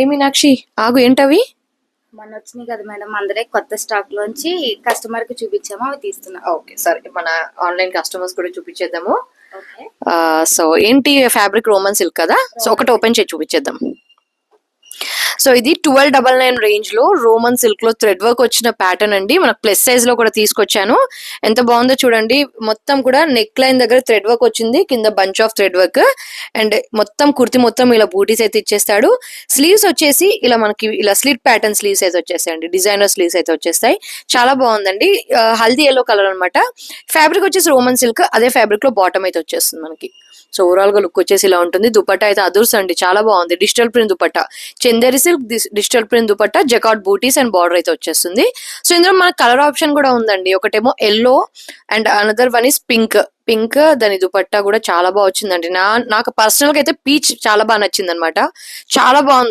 ఏ మీనాక్షి ఆగు, ఏంటవి? మొన్న వచ్చినాయి కదా మేడం, అందరే కొత్త స్టాక్ లోంచి కస్టమర్ కి చూపించాము, అవి తీస్తున్నా. ఓకే సరే, మన ఆన్లైన్ కస్టమర్స్ కూడా చూపించేద్దాము. ఓకే. సో ఏంటి ఫ్యాబ్రిక్ రోమన్ సిల్క్ కదా, సో ఒకటి ఓపెన్ చేసి చూపించేద్దాం. సో ఇది 1299 రేంజ్ లో రోమన్ సిల్క్ లో థ్రెడ్ వర్క్ వచ్చిన ప్యాటర్న్ అండి. మనకు ప్లస్ సైజ్ లో కూడా తీసుకొచ్చాను. ఎంత బాగుందో చూడండి. మొత్తం కూడా నెక్ లైన్ దగ్గర థ్రెడ్ వర్క్ వచ్చింది, కింద bunch of thread work, and మొత్తం కుర్తి మొత్తం ఇలా బూటీస్ అయితే ఇచ్చేస్తాడు. స్లీవ్స్ వచ్చేసి ఇలా మనకి ఇలా స్లిట్ ప్యాటర్న్ స్లీవ్స్ అయితే వచ్చేస్తాయండి, డిజైనర్ స్లీవ్స్ అయితే వచ్చేస్తాయి. చాలా బాగుందండి. హల్దీ ఎల్లో కలర్ అనమాట. ఫ్యాబ్రిక్ వచ్చేసి రోమన్ సిల్క్, అదే ఫ్యాబ్రిక్ లో బాటమ్ అయితే వచ్చేస్తుంది మనకి. సో ఓవరాల్ గా లుక్ వచ్చేసి ఇలా ఉంటుంది. దుపట్టా అయితే అదుర్స్ అండి, చాలా బాగుంది. Digital print dupatta, Chanderi silk digital print dupatta, jacquard buttis and border అయితే వచ్చేస్తుంది. సో ఇందులో మనకు కలర్ ఆప్షన్ కూడా ఉందండి. ఒకటేమో yellow and another one is pink. దాని దుపట్టా కూడా చాలా బాగా వచ్చిందండి. నాకు పర్సనల్ గా అయితే పీచ్ చాలా బాగా నచ్చింది అనమాట. చాలా బాగుంది.